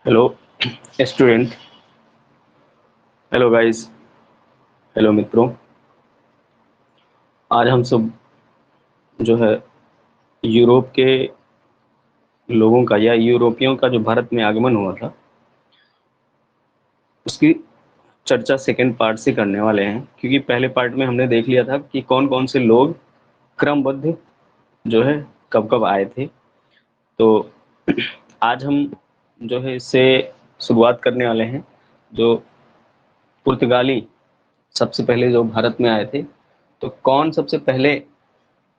Hello student. Hello guys. Hello मित्रों। आज हम सब जो है यूरोप के लोगों का या यूरोपियों का जो भारत में आगमन हुआ था उसकी चर्चा सेकंड पार्ट से करने वाले हैं, क्योंकि पहले पार्ट में हमने देख लिया था कि कौन कौन से लोग क्रमबद्ध जो है कब कब आए थे। तो आज हम जो है इससे शुरुआत करने वाले हैं। जो पुर्तगाली सबसे पहले जो भारत में आए थे, तो कौन सबसे पहले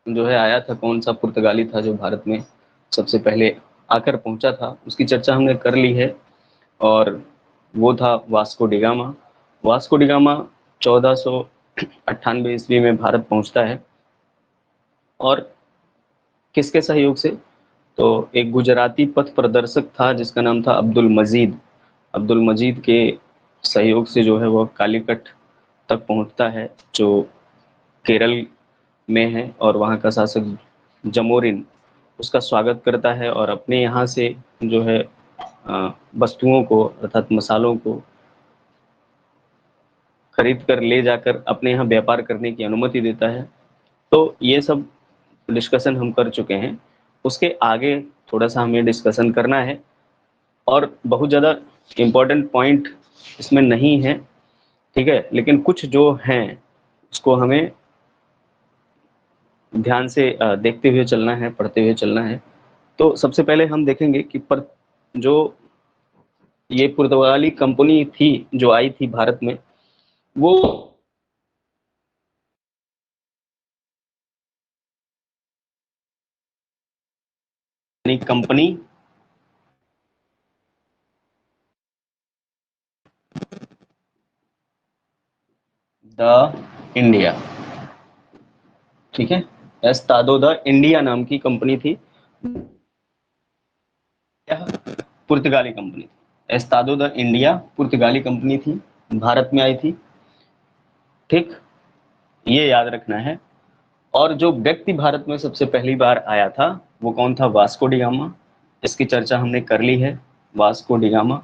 जो है आया था, कौन सा पुर्तगाली था जो भारत में सबसे पहले आकर पहुंचा था, उसकी चर्चा हमने कर ली है। और वो था वास्को डिगामा। वास्को डिगामा 1498 ईस्वी में भारत पहुंचता है। और किसके सहयोग से? तो एक गुजराती पथ प्रदर्शक था जिसका नाम था अब्दुल मजीद। अब्दुल मजीद के सहयोग से जो है वह कालीकट तक पहुंचता है, जो केरल में है। और वहाँ का शासक जमोरिन उसका स्वागत करता है और अपने यहाँ से जो है वस्तुओं को अर्थात मसालों को खरीद कर ले जाकर अपने यहाँ व्यापार करने की अनुमति देता है। तो ये सब डिस्कशन हम कर चुके हैं। उसके आगे थोड़ा सा हमें डिस्कशन करना है, और बहुत ज़्यादा इम्पोर्टेंट पॉइंट इसमें नहीं है, ठीक है, लेकिन कुछ जो हैं उसको हमें ध्यान से देखते हुए चलना है, पढ़ते हुए चलना है। तो सबसे पहले हम देखेंगे कि जो ये पुर्तगाली कंपनी थी जो आई थी भारत में, वो कंपनी द इंडिया, ठीक है, एस्तादो द इंडिया नाम की कंपनी थी। यह पुर्तगाली कंपनी थी। एस्तादो द इंडिया पुर्तगाली कंपनी थी, भारत में आई थी, ठीक, ये याद रखना है। और जो व्यक्ति भारत में सबसे पहली बार आया था वो कौन था? Vasco da Gama. इसकी चर्चा हमने कर ली है। वास्को डिगामा,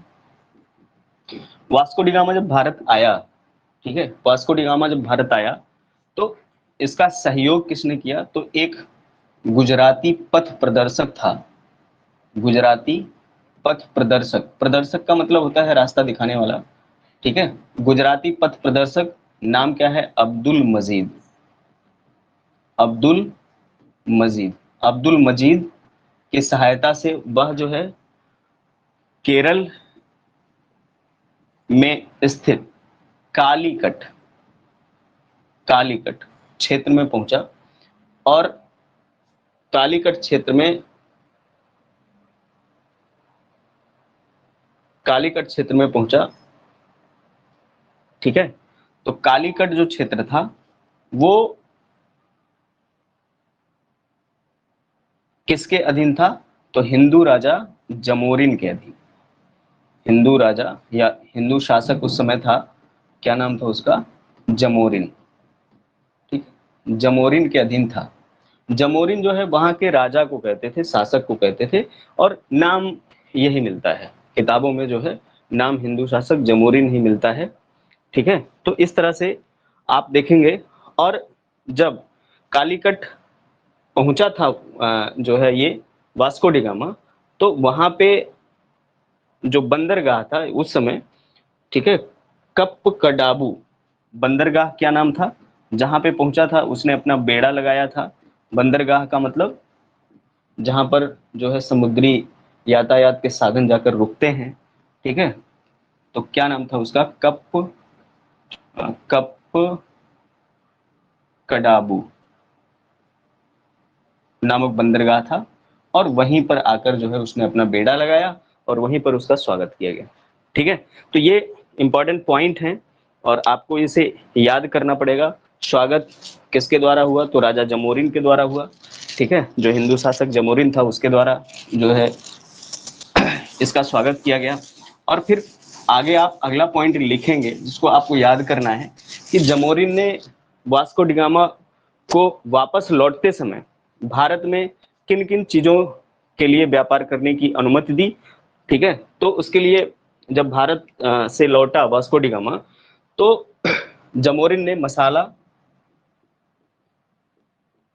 वास्को डिगामा जब भारत आया, ठीक है, वास्को डिगामा जब भारत आया तो इसका सहयोग किसने किया? तो एक गुजराती पथ प्रदर्शक था। गुजराती पथ प्रदर्शक, प्रदर्शक का मतलब होता है रास्ता दिखाने वाला, ठीक है। गुजराती पथ प्रदर्शक नाम क्या है? अब्दुल मजीद। अब्दुल मजीद, अब्दुल मजीद की सहायता से वह जो है केरल में स्थित कालीकट, कालीकट क्षेत्र में पहुंचा। और कालीकट क्षेत्र में, कालीकट क्षेत्र में पहुंचा, ठीक है। तो कालीकट जो क्षेत्र था वो किसके अधीन था? तो हिंदू राजा जमोरिन के अधीन। हिंदू राजा या हिंदू शासक उस समय था, क्या नाम था उसका? जमोरिन, ठीक, जमोरिन के अधीन था। जमोरिन जो है वहां के राजा को कहते थे, शासक को कहते थे, और नाम यही मिलता है किताबों में, जो है नाम हिंदू शासक जमोरिन ही मिलता है, ठीक है। तो इस तरह से आप देखेंगे। और जब कालीकट पहुंचा था जो है ये वास्को डिगामा, तो वहां पे जो बंदरगाह था उस समय, ठीक है, कप कडाबू बंदरगाह, क्या नाम था? जहां पे पहुंचा था उसने अपना बेड़ा लगाया था। बंदरगाह का मतलब जहां पर जो है समुद्री यातायात के साधन जाकर रुकते हैं, ठीक है। तो क्या नाम था उसका? कप कडाबू नामक बंदरगाह था। और वहीं पर आकर जो है उसने अपना बेड़ा लगाया और वहीं पर उसका स्वागत किया गया, ठीक है। तो ये इंपॉर्टेंट पॉइंट है और आपको इसे याद करना पड़ेगा। स्वागत किसके द्वारा हुआ? तो राजा जमोरिन के द्वारा हुआ, ठीक है। जो हिंदू शासक जमोरिन था उसके द्वारा जो है इसका स्वागत किया गया। और फिर आगे आप अगला पॉइंट लिखेंगे जिसको आपको याद करना है कि जमोरिन ने वास्को डिगामा को वापस लौटते समय भारत में किन किन चीजों के लिए व्यापार करने की अनुमति दी, ठीक है। तो उसके लिए जब भारत से लौटा वास्को डी गामा, तो जमोरिन ने मसाला,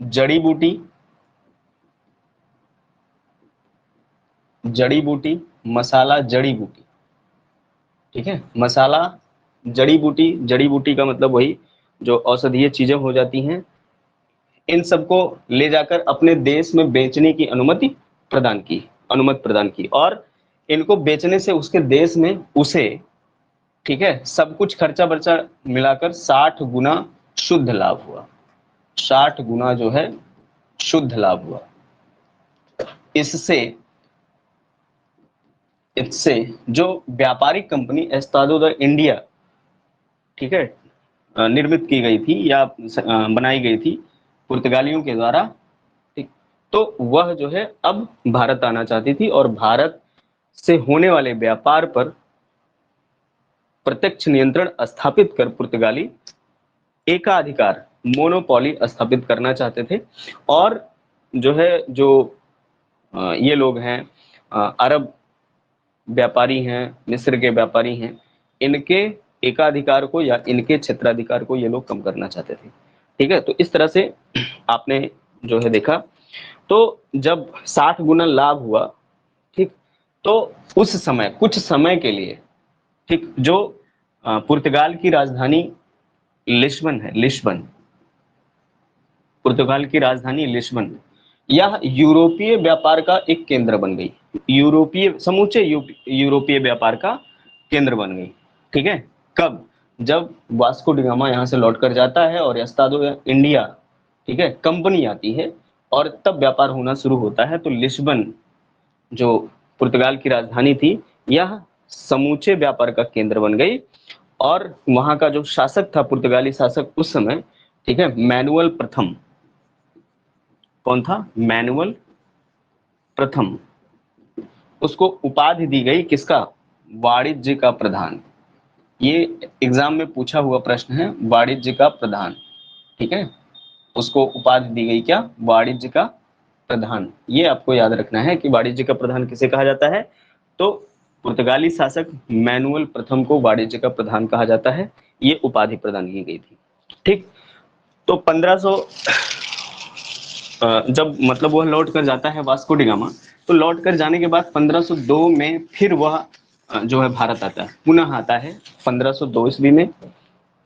जड़ी बूटी, मसाला, जड़ी बूटी, ठीक है, मसाला, जड़ी बूटी, जड़ी बूटी का मतलब वही जो औषधीय चीजें हो जाती हैं, इन सबको ले जाकर अपने देश में बेचने की अनुमति प्रदान की, और इनको बेचने से उसके देश में उसे, ठीक है, सब कुछ खर्चा बर्चा मिलाकर 60 गुना शुद्ध लाभ हुआ। 60 गुना जो है शुद्ध लाभ हुआ। इससे इससे जो व्यापारिक कंपनी एस्तादो द इंडिया, ठीक है, निर्मित की गई थी या बनाई गई थी पुर्तगालियों के द्वारा, ठीक, तो वह जो है अब भारत आना चाहती थी, और भारत से होने वाले व्यापार पर प्रत्यक्ष नियंत्रण स्थापित कर पुर्तगाली एकाधिकार, मोनोपोली स्थापित करना चाहते थे। और जो है जो ये लोग हैं, अरब व्यापारी हैं, मिस्र के व्यापारी हैं, इनके एकाधिकार को या इनके क्षेत्राधिकार को ये लोग कम करना चाहते थे। ठीक है, तो इस तरह से आपने जो है देखा। तो जब 60 गुना लाभ हुआ, ठीक, तो उस समय कुछ समय के लिए, ठीक, जो पुर्तगाल की राजधानी लिस्बन है, पुर्तगाल की राजधानी लिस्बन, यह यूरोपीय व्यापार का एक केंद्र बन गई, समूचे यूरोपीय व्यापार का केंद्र बन गई। ठीक है, कब? जब वास्को डी गामा यहाँ से लौट कर जाता है और एस्तादो इंडिया, ठीक है, कंपनी आती है, और तब व्यापार होना शुरू होता है। तो लिस्बन जो पुर्तगाल की राजधानी थी, यह समूचे व्यापार का केंद्र बन गई, और वहां का जो शासक था, पुर्तगाली शासक उस समय, ठीक है, मैनुअल प्रथम, कौन था? मैनुअल प्रथम, उसको उपाधि दी गई, किसका? वाणिज्य का प्रधान। ये एग्जाम में पूछा हुआ प्रश्न है, वाणिज्य का प्रधान, ठीक है, उसको उपाधि दी गई, क्या? वाणिज्य का प्रधान। ये आपको याद रखना है कि वाणिज्य का प्रधान किसे कहा जाता है। तो पुर्तगाली शासक मैनुअल प्रथम को वाणिज्य का प्रधान कहा जाता है, ये उपाधि प्रदान की गई थी। ठीक, तो 1500 जब मतलब वह लौट कर जाता है वास्को डी गामा, तो लौट कर जाने के बाद 1502 में फिर वह जो है भारत आता है, पुनः आता है 1502 ईस्वी में।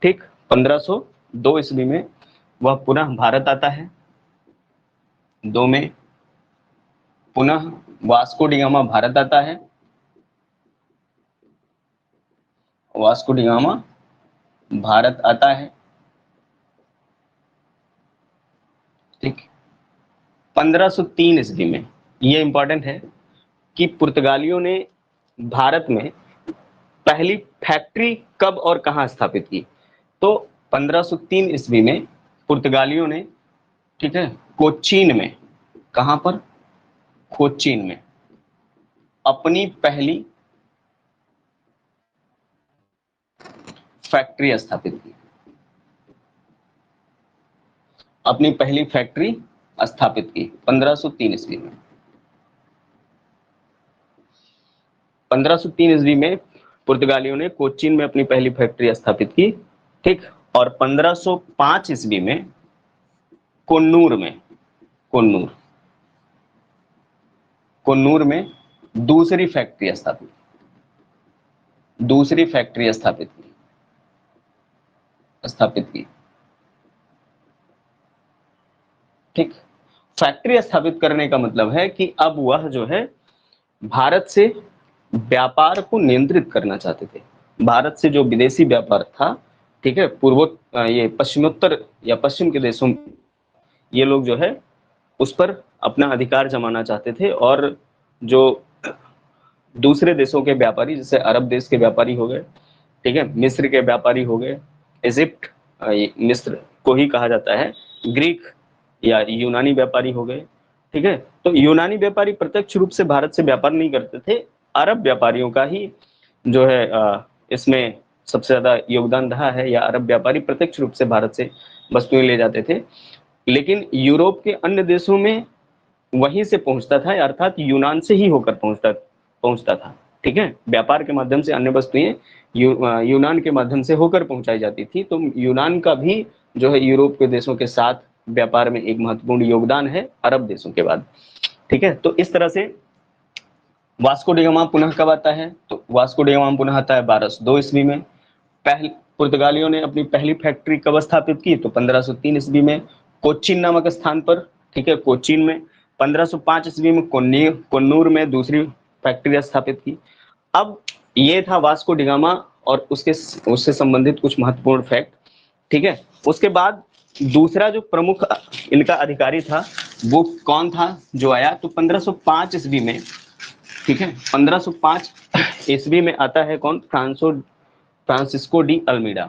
ठीक, 1502 ईस्वी में वह पुनः भारत आता है, 2 में पुनः वास्को डी गामा भारत आता है, वास्को डी गामा भारत आता है। ठीक, 1503 ईस्वी में, ये इंपॉर्टेंट है कि पुर्तगालियों ने भारत में पहली फैक्ट्री कब और कहां स्थापित की। तो 1503 ईस्वी में पुर्तगालियों ने, ठीक है, कोचीन में, कहां पर? कोचीन में अपनी पहली फैक्ट्री स्थापित की, अपनी पहली फैक्ट्री स्थापित की 1503 ईस्वी में। 1503 ईस्वी में पुर्तगालियों ने कोचीन में अपनी पहली फैक्ट्री स्थापित की। ठीक, और 1505 ईस्वी में कोन्नूर में, कोन्नूर में दूसरी फैक्ट्री स्थापित की। ठीक, फैक्ट्री स्थापित करने का मतलब है कि अब वह जो है भारत से व्यापार को नियंत्रित करना चाहते थे। भारत से जो विदेशी व्यापार था, ठीक है, ये पश्चिमोत्तर या पश्चिम के देशों, ये लोग जो है उस पर अपना अधिकार जमाना चाहते थे। और जो दूसरे देशों के व्यापारी, जैसे अरब देश के व्यापारी हो गए, ठीक है, मिस्र के व्यापारी हो गए, इजिप्ट, मिस्र को ही कहा जाता है, ग्रीक या यूनानी व्यापारी हो गए। ठीक है, तो यूनानी व्यापारी प्रत्यक्ष रूप से भारत से व्यापार नहीं करते थे, अरब व्यापारियों का ही जो है इसमें सबसे ज्यादा योगदान रहा है, या अरब व्यापारी प्रत्यक्ष रूप से भारत से वस्तुएं ले जाते थे। लेकिन यूरोप के अन्य देशों में वहीं से पहुंचता था, अर्थात यूनान से ही होकर पहुंचता था। ठीक है, व्यापार के माध्यम से अन्य वस्तुएं यूनान के माध्यम से होकर पहुंचाई जाती थी। तो यूनान का भी जो है यूरोप के देशों के साथ व्यापार में एक महत्वपूर्ण योगदान है अरब देशों के बाद। ठीक है, तो इस तरह से वास्को डी गामा पुनः कब आता है, तो वास्को डी गामा पुनः आता है 1202 ईस्वी में। पहले पुर्तगालियों ने अपनी पहली फैक्ट्री कब स्थापित की, तो 1503 ईस्वी में कोच्चिन नामक स्थान पर। ठीक है, कोच्चिन में 1505 ईस्वी में कोन्नूर में दूसरी फैक्ट्री स्थापित की। अब ये था वास्को डी गामा और उससे संबंधित कुछ महत्वपूर्ण फैक्ट। ठीक है, उसके बाद दूसरा जो प्रमुख इनका अधिकारी था वो कौन था जो आया, तो 1505 ईस्वी में। ठीक है, 1505 ईस्वी में आता है कौन, फ्रांसिस्को डी अल्मीडा।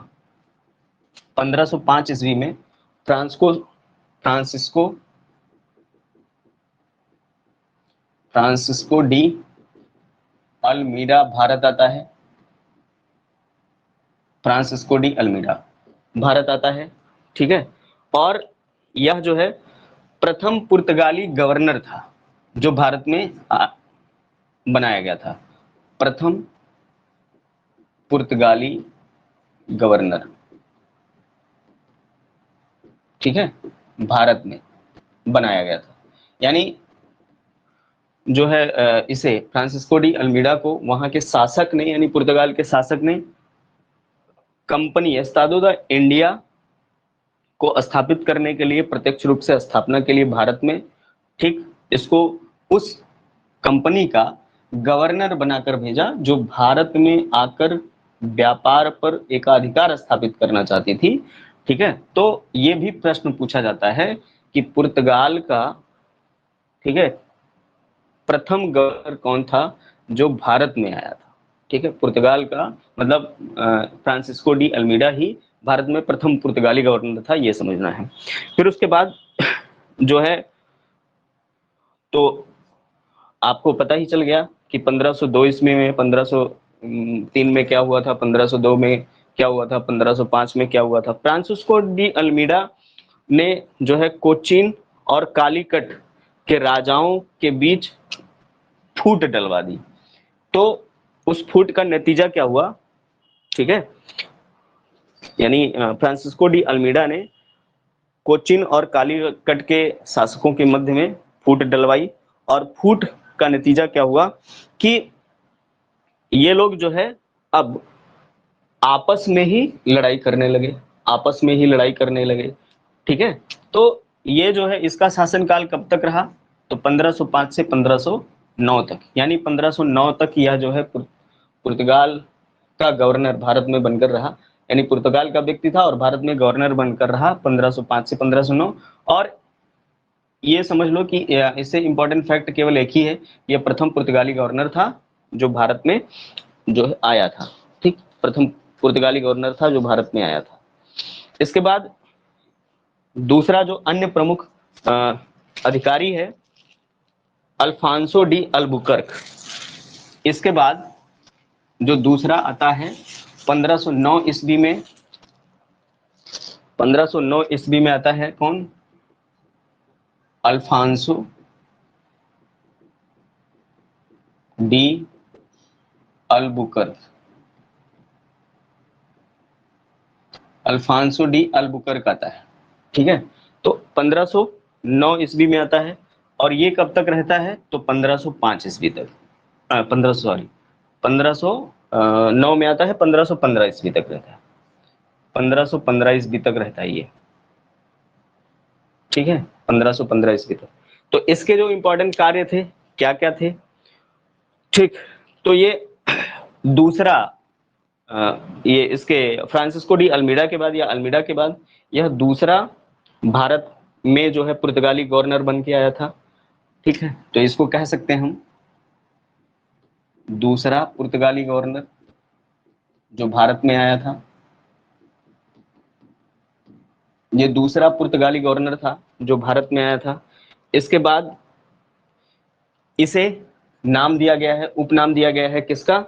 1505 ईस्वी में फ्रांसिस्को डी अल्मीडा भारत आता है। फ्रांसिस्को डी अल्मीडा भारत आता है। ठीक है, और यह जो है प्रथम पुर्तगाली गवर्नर था जो भारत में बनाया गया था। प्रथम पुर्तगाली गवर्नर, ठीक है, भारत में बनाया गया था। यानी जो है इसे फ्रांसिस्को डी अल्मीडा को वहां के शासक ने, यानी पुर्तगाल के शासक ने कंपनी एस्तादो द इंडिया को स्थापित करने के लिए, प्रत्यक्ष रूप से स्थापना के लिए भारत में, ठीक, इसको उस कंपनी का गवर्नर बनाकर भेजा जो भारत में आकर व्यापार पर एकाधिकार स्थापित करना चाहती थी। ठीक है, तो ये भी प्रश्न पूछा जाता है कि पुर्तगाल का, ठीक है, प्रथम गवर्नर कौन था जो भारत में आया था। ठीक है, पुर्तगाल का मतलब फ्रांसिस्को डी अल्मीडा ही भारत में प्रथम पुर्तगाली गवर्नर था, ये समझना है। फिर उसके बाद जो है, तो आपको पता ही चल गया कि 1502 ईस्वी में, 1503 में क्या हुआ था, 1502 में क्या हुआ था, 1505 में क्या हुआ था। फ्रांसिस्को डी अल्मीडा ने जो है कोचीन और कालीकट के राजाओं के बीच फूट डलवा दी। तो उस फूट का नतीजा क्या हुआ, ठीक है, यानी फ्रांसिस्को डी अल्मीडा ने कोचीन और कालीकट के शासकों के मध्य में फूट डलवाई, और फूट का नतीजा क्या हुआ कि ये लोग जो है अब आपस में ही लड़ाई करने लगे, आपस में ही लड़ाई करने लगे। ठीक है, तो ये जो है इसका शासनकाल कब तक रहा, तो 1505 से 1509 तक, यानी 1509 तक यह जो है पुर्तगाल का गवर्नर भारत में बनकर रहा। यानी पुर्तगाल का व्यक्ति था और भारत में गवर्नर बनकर रहा 1505 से 1509। और ये समझ लो कि इससे इंपॉर्टेंट फैक्ट केवल एक ही है, यह प्रथम पुर्तगाली गवर्नर था जो भारत में जो है आया था। ठीक, प्रथम पुर्तगाली गवर्नर था जो भारत में आया था। इसके बाद दूसरा जो अन्य प्रमुख अधिकारी है अल्फांसो डी अल्बुकर्क। इसके बाद जो दूसरा आता है 1509 ईस्वी में, 1509 ईस्वी में आता है कौन, Alfonso de Albuquerque. Alfonso de Albuquerque आता है। ठीक है, तो 1509 ईस्वी में आता है और ये कब तक रहता है, तो 1505 ईस्वी तक, 1509 में आता है, 1515 ईस्वी तक रहता है, 1515 ईस्वी तक रहता है ये। ठीक है, 1515 ईस्वी तक। तो इसके जो इंपॉर्टेंट कार्य थे क्या क्या थे, ठीक, तो ये दूसरा ये इसके फ्रांसिस्को डी अल्मीडा के बाद या अल्मीडा के बाद यह दूसरा भारत में जो है पुर्तगाली गवर्नर बन के आया था। ठीक है, तो इसको कह सकते हैं हम दूसरा पुर्तगाली गवर्नर जो भारत में आया था। ये दूसरा पुर्तगाली गवर्नर था जो भारत में आया था। इसके बाद इसे नाम दिया गया है, उपनाम दिया गया है किसका,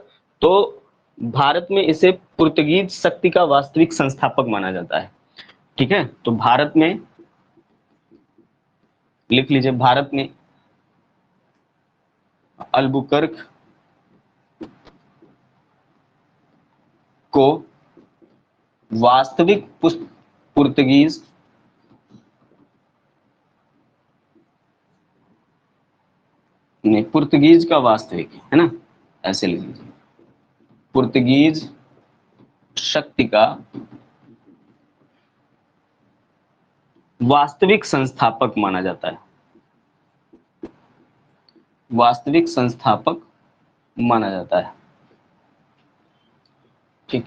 तो भारत में इसे पुर्तगीज शक्ति का वास्तविक संस्थापक माना जाता है। ठीक है, तो भारत में लिख लीजिए, भारत में अल्बुकर्क को वास्तविक पुर्तगीज नहीं, पुर्तगीज का वास्तविक है ना, ऐसे लिख लीजिए, पुर्तगीज शक्ति का वास्तविक संस्थापक माना जाता है, वास्तविक संस्थापक माना जाता है। ठीक,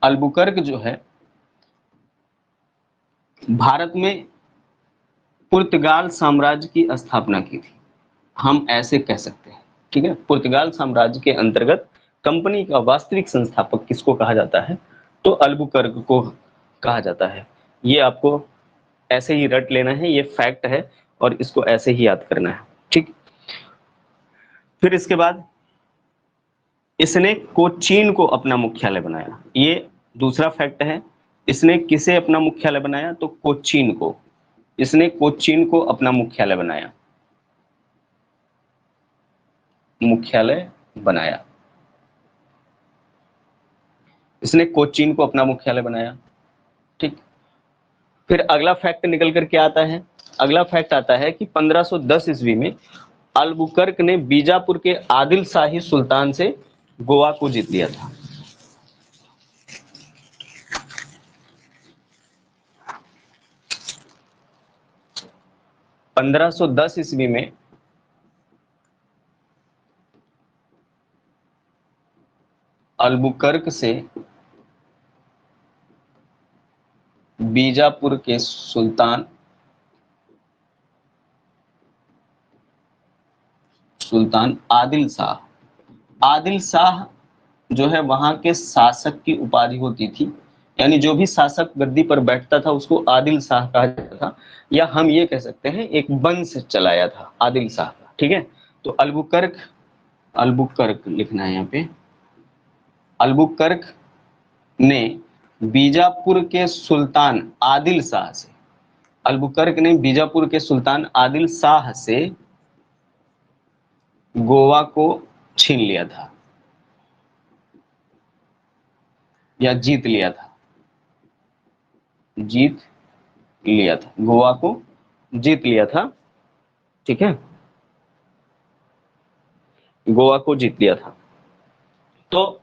अल्बुकर्क जो है भारत में पुर्तगाल साम्राज्य की स्थापना की थी, हम ऐसे कह सकते हैं। ठीक है, पुर्तगाल साम्राज्य के अंतर्गत कंपनी का वास्तविक संस्थापक किसको कहा जाता है, तो अल्बुकर्क को कहा जाता है। ये आपको ऐसे ही रट लेना है, ये फैक्ट है और इसको ऐसे ही याद करना है। ठीक, फिर इसके बाद इसने कोचीन को अपना मुख्यालय बनाया, ये दूसरा फैक्ट है। इसने किसे अपना मुख्यालय बनाया, तो कोचीन को, इसने कोचीन को अपना मुख्यालय बनाया, मुख्यालय बनाया, इसने कोचीन को अपना मुख्यालय बनाया। ठीक, फिर अगला फैक्ट निकल कर क्या आता है, अगला फैक्ट आता है कि 1510 ईस्वी में अल्बुकर्क ने बीजापुर के आदिल शाही सुल्तान से गोवा को जीत लिया था। पंद्रह सौ दस ईस्वी में अल्बुकर्क से बीजापुर के सुल्तान आदिल शाह, आदिल शाह जो है वहां के शासक की उपाधि होती थी, यानी जो भी शासक गद्दी पर बैठता था उसको आदिल शाह कहा जाता था, या हम ये कह सकते हैं एक वंश चलाया था आदिल शाह का। ठीक है, तो अल्बुकर्क, अल्बुकर्क लिखना है यहाँ पे, अल्बुकर्क ने बीजापुर के सुल्तान आदिल शाह से, अल्बुकर्क ने बीजापुर के सुल्तान आदिल शाह से गोवा को छीन लिया था या जीत लिया था, जीत लिया था, गोवा को जीत लिया था। ठीक है, गोवा को जीत लिया था। तो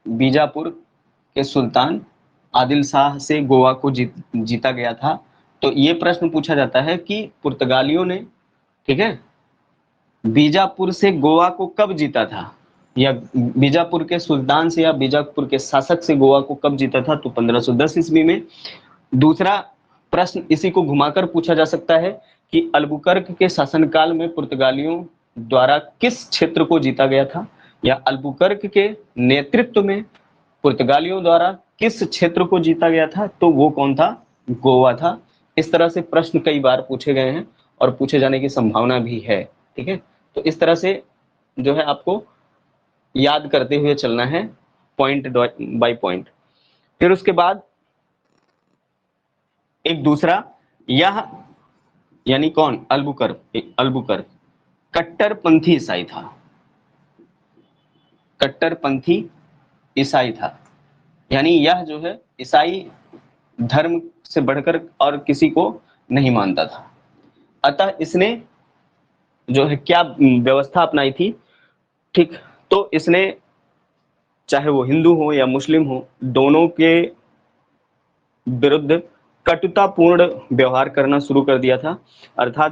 बीजापुर के सुल्तान आदिल शाह से गोवा को जीता गया था। तो ये प्रश्न पूछा जाता है कि पुर्तगालियों ने, ठीक है, बीजापुर से गोवा को कब जीता था, या बीजापुर के सुल्तान से या बीजापुर के शासक से गोवा को कब जीता था, तो 1510 ईस्वी में। दूसरा प्रश्न इसी को घुमाकर पूछा जा सकता है कि अल्बुकर्क के शासनकाल में पुर्तगालियों द्वारा किस क्षेत्र को जीता गया था, या अल्बुकर्क के नेतृत्व में पुर्तगालियों द्वारा किस क्षेत्र को जीता गया था, तो वो कौन था, गोवा था। इस तरह से प्रश्न कई बार पूछे गए हैं और पूछे जाने की संभावना भी है। ठीक है, तो इस तरह से जो है आपको याद करते हुए चलना है, पॉइंट बाय पॉइंट। फिर उसके बाद एक दूसरा, यह यानी कौन, अल्बुकर्क, अल्बुकर्क कट्टरपंथी ईसाई था, कट्टरपंथी ईसाई था, यानी यह जो है ईसाई धर्म से बढ़कर और किसी को नहीं मानता था। अतः इसने जो है क्या व्यवस्था अपनाई थी, ठीक, तो इसने चाहे वो हिंदू हो या मुस्लिम हो, दोनों के विरुद्ध कटुतापूर्ण व्यवहार करना शुरू कर दिया था। अर्थात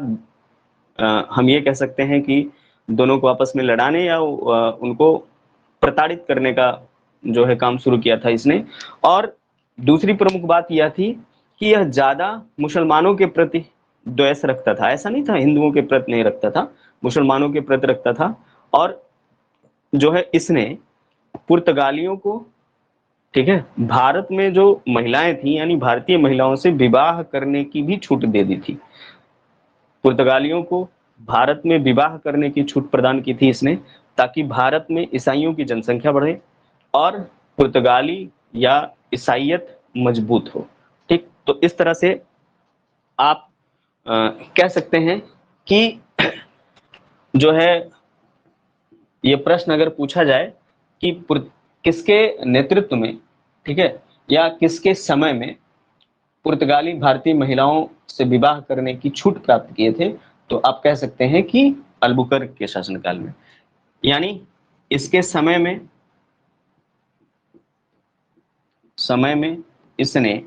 हम ये कह सकते हैं कि दोनों को आपस में लड़ाने या उनको प्रताड़ित करने का जो है काम शुरू किया था इसने। और दूसरी प्रमुख बात यह थी कि यह ज्यादा मुसलमानों के प्रति द्वेष रखता था, ऐसा नहीं था हिंदुओं के प्रति नहीं रखता था, मुसलमानों के प्रति रखता था। और जो है इसने पुर्तगालियों को, ठीक है, भारत में जो महिलाएं थी यानी भारतीय महिलाओं से विवाह करने की भी छूट दे दी थी, पुर्तगालियों को भारत में विवाह करने की छूट प्रदान की थी इसने, ताकि भारत में ईसाइयों की जनसंख्या बढ़े और पुर्तगाली या ईसाइयत मजबूत हो। ठीक, तो इस तरह से आप कह सकते हैं कि जो है ये प्रश्न अगर पूछा जाए कि किसके नेतृत्व में ठीक है, या किसके समय में पुर्तगाली भारतीय महिलाओं से विवाह करने की छूट प्राप्त किए थे, तो आप कह सकते हैं कि अल्बुकर्क के शासनकाल में। यानी इसके समय में इसने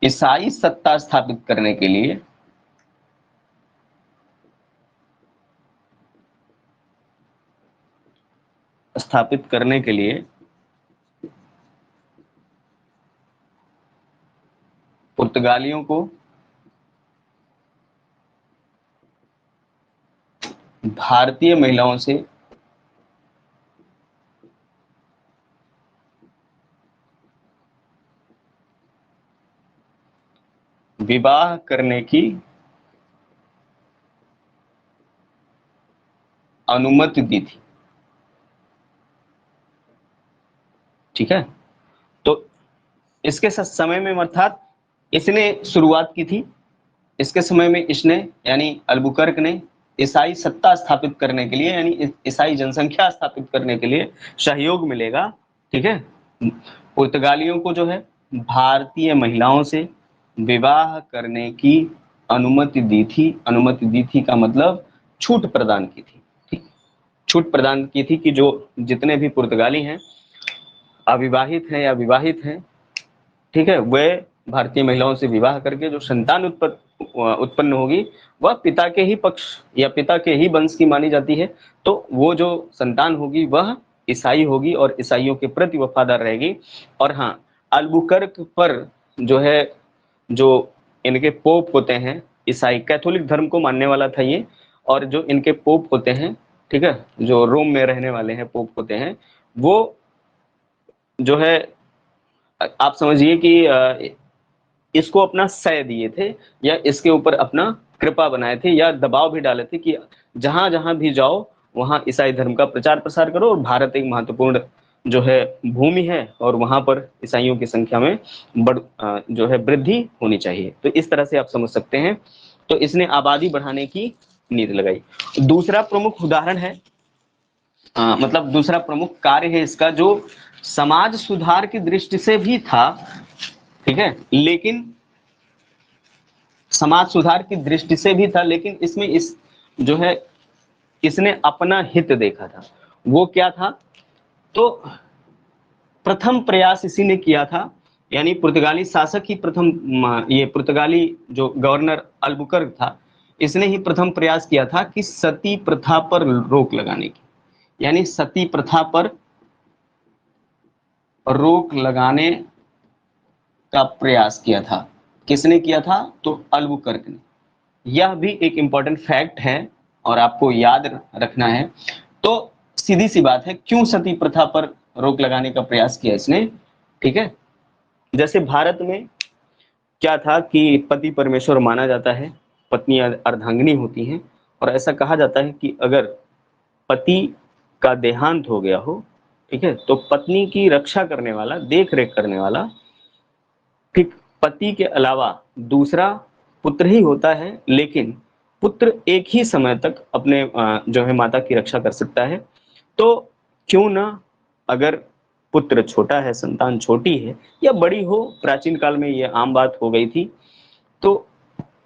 ईसाई सत्ता स्थापित करने के लिए पुर्तगालियों को भारतीय महिलाओं से विवाह करने की अनुमति दी थी। ठीक है, तो इसके समय में अर्थात इसने शुरुआत की थी, इसके समय में इसने यानी अल्बुकर्क ने ईसाई सत्ता स्थापित करने के लिए यानी ईसाई जनसंख्या स्थापित करने के लिए सहयोग मिलेगा। ठीक है, पुर्तगालियों को जो है भारतीय महिलाओं से विवाह करने की अनुमति दी थी। अनुमति दी थी का मतलब छूट प्रदान की थी। ठीक, छूट प्रदान की थी कि जो जितने भी पुर्तगाली हैं, अविवाहित हैं या विवाहित हैं, ठीक है, वे भारतीय महिलाओं से विवाह करके जो संतान उत्पन्न होगी वह पिता के ही पक्ष या पिता के ही वंश की मानी जाती है। तो वो जो संतान होगी वह ईसाई होगी और ईसाइयों के प्रति वफादार रहेगी। और हाँ, अल्बुकर्क पर जो है, जो इनके पोप होते हैं, ईसाई कैथोलिक धर्म को मानने वाला था ये, और जो इनके पोप होते हैं, ठीक है, जो रोम में रहने वाले हैं पोप होते हैं, वो जो है आप समझिए कि इसको अपना सय दिए थे या इसके ऊपर अपना कृपा बनाए थे या दबाव भी डाले थे कि जहां जहां भी जाओ वहां ईसाई धर्म का प्रचार प्रसार करो, और भारत एक महत्वपूर्ण जो है भूमि है और वहां पर ईसाइयों की संख्या में जो है वृद्धि होनी चाहिए। तो इस तरह से आप समझ सकते हैं। तो इसने आबादी बढ़ाने की नीति लगाई। दूसरा प्रमुख उदाहरण है, मतलब दूसरा प्रमुख कार्य है इसका, जो समाज सुधार की दृष्टि से भी था। ठीक है, लेकिन समाज सुधार की दृष्टि से भी था, लेकिन इसमें इस जो है इसने अपना हित देखा था। वो क्या था? तो प्रथम प्रयास इसी ने किया था, यानी पुर्तगाली शासक ही प्रथम, ये पुर्तगाली जो गवर्नर अल्बुकर्क था, इसने ही प्रथम प्रयास किया था कि सती प्रथा पर रोक लगाने की, यानी सती प्रथा पर रोक लगाने का प्रयास किया था। किसने किया था? तो अल्बुकर्क ने। यह भी एक इंपॉर्टेंट फैक्ट है और आपको याद रखना है। तो सीधी सी बात है, क्यों सती प्रथा पर रोक लगाने का प्रयास किया इसने? ठीक है, जैसे भारत में क्या था कि पति परमेश्वर माना जाता है, पत्नी अर्धांगिनी होती हैं, और ऐसा कहा जाता है कि अगर पति का देहांत हो गया हो, ठीक है, तो पत्नी की रक्षा करने वाला, देख रेख करने वाला, ठीक, पति के अलावा दूसरा पुत्र ही होता है। लेकिन पुत्र एक ही समय तक अपने जो है माता की रक्षा कर सकता है। तो क्यों ना, अगर पुत्र छोटा है, संतान छोटी है या बड़ी हो, प्राचीन काल में ये आम बात हो गई थी, तो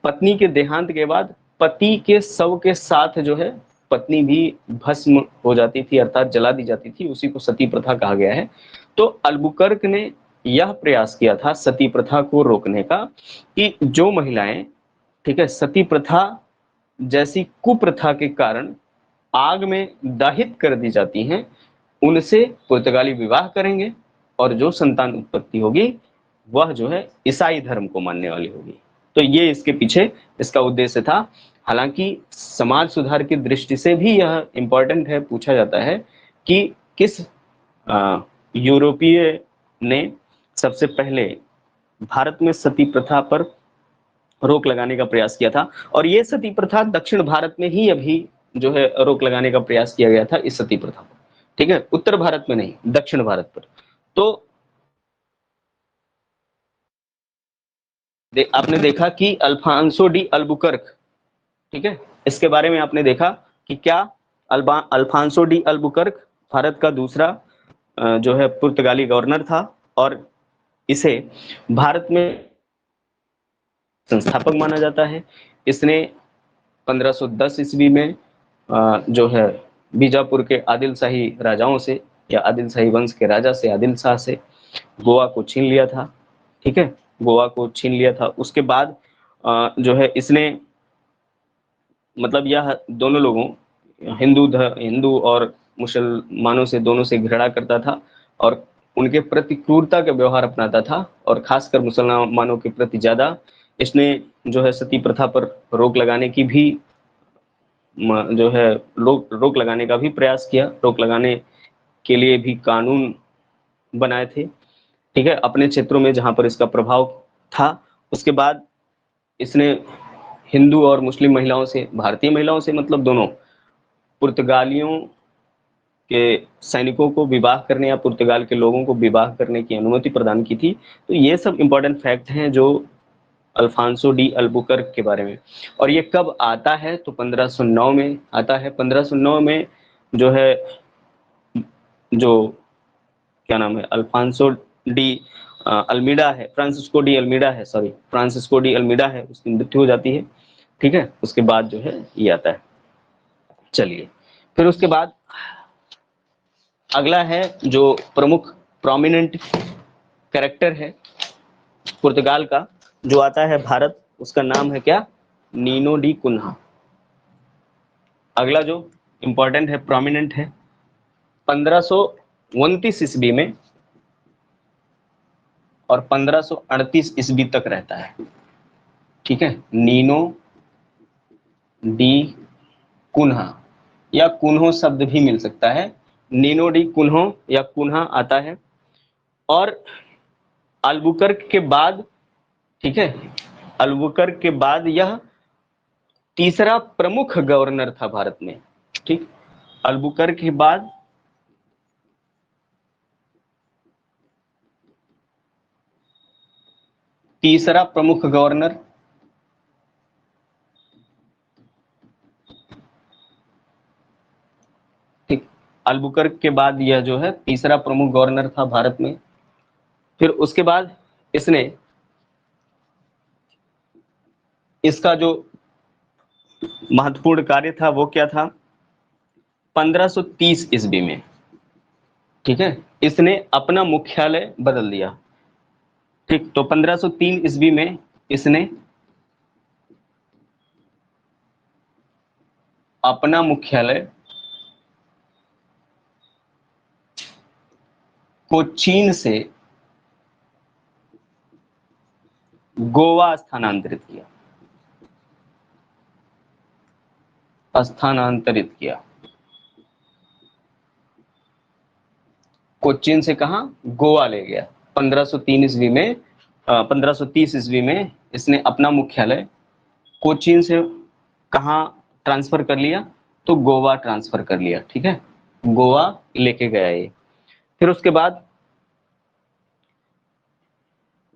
पत्नी के देहांत के बाद पति के शव के साथ जो है पत्नी भी भस्म हो जाती थी, अर्थात जला दी जाती थी। उसी को सती प्रथा कहा गया है। तो अल्बुकर्क ने यह प्रयास किया था सती प्रथा को रोकने का, कि जो महिलाएं, ठीक है, सती प्रथा जैसी कुप्रथा के कारण आग में दाहित कर दी जाती हैं, उनसे पुर्तगाली विवाह करेंगे और जो संतान उत्पत्ति होगी वह जो है ईसाई धर्म को मानने वाली होगी। तो ये इसके पीछे इसका उद्देश्य था। हालांकि समाज सुधार की दृष्टि से भी यह इंपॉर्टेंट है, पूछा जाता है कि किस यूरोपीय ने सबसे पहले भारत में सती प्रथा पर रोक लगाने का प्रयास किया था। और ये सती प्रथा दक्षिण भारत में ही अभी जो है रोक लगाने का प्रयास किया गया था इस सती प्रथा पर। ठीक है, उत्तर भारत में नहीं, दक्षिण भारत पर। तो आपने देखा कि अल्फांसो डी अल्बुकर्क, ठीक है, इसके बारे में आपने देखा कि क्या अल्फांसो डी अल्बुकर्क भारत का दूसरा जो है पुर्तगाली गवर्नर था और इसे भारत में संस्थापक माना जाता है। इसने 1510 ईस्वी में जो है बीजापुर के आदिल शाही राजाओं से या आदिल शाही वंश के राजा से, आदिल शाह से गोवा को छीन लिया था। ठीक है, गोवा को छीन लिया था। उसके बाद जो है इसने, मतलब यह दोनों लोगों, हिंदू और मुसलमानों से, दोनों से घृणा करता था और उनके प्रति क्रूरता का व्यवहार अपनाता था और खासकर मुसलमानों के प्रति ज्यादा। इसने जो है सती प्रथा पर रोक लगाने की भी जो है रोक लगाने का भी प्रयास किया, रोक लगाने के लिए भी कानून बनाए थे। ठीक है, अपने क्षेत्रों में जहां पर इसका प्रभाव था। उसके बाद इसने हिंदू और मुस्लिम महिलाओं से, भारतीय महिलाओं से मतलब दोनों, पुर्तगालियों के सैनिकों को विवाह करने या पुर्तगाल के लोगों को विवाह करने की अनुमति प्रदान की थी। तो ये सब इंपॉर्टेंट फैक्ट हैं जो अल्फांसो डी अल्बुकर्क के बारे में। और ये कब आता है? तो 1509 में आता है। 1509 में जो है, जो क्या नाम है, अल्फांसो डी अल्मीडा है, फ्रांसिस्को डी अल्मीडा है, सॉरी फ्रांसिस्को डी अल्मीडा है, उसकी मृत्यु हो जाती है। ठीक है, उसके बाद जो है ये आता है। चलिए, फिर उसके बाद अगला है जो प्रमुख प्रोमिनेंट कैरेक्टर है पुर्तगाल का, जो आता है भारत, उसका नाम है क्या? Nino de Cunha. अगला जो इंपॉर्टेंट है, प्रोमिनेंट है, 1529 ईस्वी में और 1538 ईस्वी तक रहता है। ठीक है, नीनो डी कुन्हा या कुन्हो शब्द भी मिल सकता है। नीनो डी कुन्हो या कुन्हा आता है। और अल्बुकर्क के बाद, ठीक है, अल्बुकर्क के बाद यह तीसरा प्रमुख गवर्नर था भारत में। ठीक, अल्बुकर्क के बाद तीसरा प्रमुख गवर्नर। ठीक, अल्बुकर्क के बाद यह जो है तीसरा प्रमुख गवर्नर था भारत में। फिर उसके बाद इसने, इसका जो महत्वपूर्ण कार्य था वो क्या था? 1530 ईस्वी में, ठीक है, इसने अपना मुख्यालय बदल दिया। ठीक, तो 1503 ईस्वी में इसने अपना मुख्यालय कोचीन से गोवा स्थानांतरित किया। कोचीन से कहा? गोवा ले गया। 1503 ईस्वी में, 1530 ईस्वी में इसने अपना मुख्यालय कोचीन से कहा ट्रांसफर कर लिया? तो गोवा ट्रांसफर कर लिया। ठीक है, गोवा लेके गया ये। फिर उसके बाद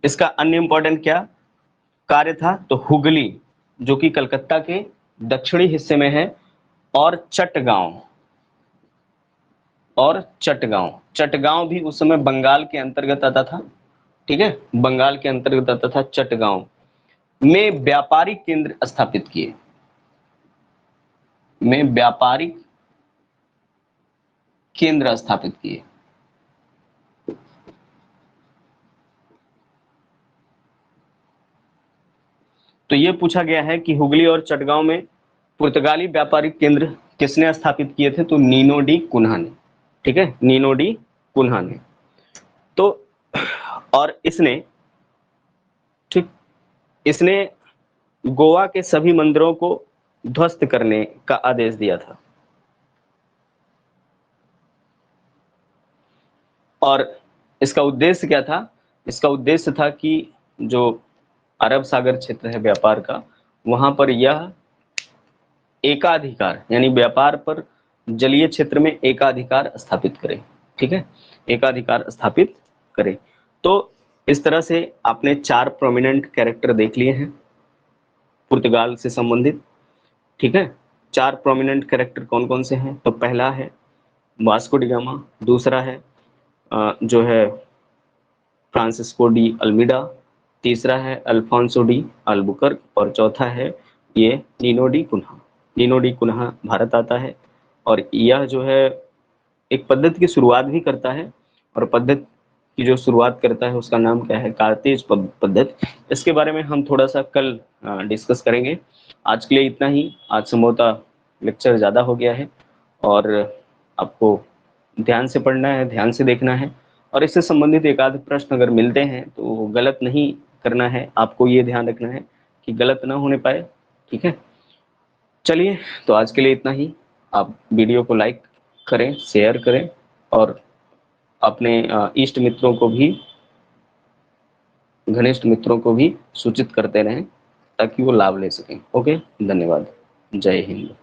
इसका अन्य इंपॉर्टेंट क्या कार्य था? तो हुगली, जो कि कलकत्ता के दक्षिणी हिस्से में है, और चटगांव भी उस समय बंगाल के अंतर्गत आता था। ठीक है, बंगाल के अंतर्गत आता था। चटगांव में व्यापारिक केंद्र स्थापित किए, तो ये पूछा गया है कि हुगली और चटगांव में पुर्तगाली व्यापारिक केंद्र किसने स्थापित किए थे? तो नीनो डी कुन्हा ने। ठीक है, नीनो डी कुन्हा ने। तो और इसने, ठीक, इसने गोवा के सभी मंदिरों को ध्वस्त करने का आदेश दिया था। और इसका उद्देश्य क्या था? इसका उद्देश्य था कि जो अरब सागर क्षेत्र है व्यापार का, वहां पर यह एकाधिकार, यानी व्यापार पर जलीय क्षेत्र में एकाधिकार स्थापित करे। ठीक है, एकाधिकार स्थापित करे। तो इस तरह से आपने 4 प्रोमिनेंट कैरेक्टर देख लिए हैं पुर्तगाल से संबंधित। ठीक है, 4 प्रोमिनेंट कैरेक्टर कौन कौन से हैं? तो पहला है वास्को डी गामा, दूसरा है जो है फ्रांसिस्को डी अल्मीडा, तीसरा है अल्फोंसो डी अल्बुकर्क और चौथा है ये Nino de Cunha. Nino de Cunha Bharat आता है और यह जो है एक पद्धति की शुरुआत भी करता है, और पद्धति की जो शुरुआत करता है उसका नाम क्या है, कार्तेज पद्धति। इसके बारे में हम थोड़ा सा कल डिस्कस करेंगे। आज के लिए इतना ही। आज संभवतः लेक्चर ज़्यादा हो गया है और आपको ध्यान से पढ़ना है, ध्यान से देखना है, और इससे संबंधित एक आध प्रश्न अगर मिलते हैं तो गलत नहीं करना है, आपको ये ध्यान रखना है कि गलत ना होने पाए। ठीक है, चलिए, तो आज के लिए इतना ही। आप वीडियो को लाइक करें, शेयर करें और अपने इष्ट मित्रों को भी, घनिष्ठ मित्रों को भी सूचित करते रहें ताकि वो लाभ ले सकें। ओके, धन्यवाद। जय हिंद।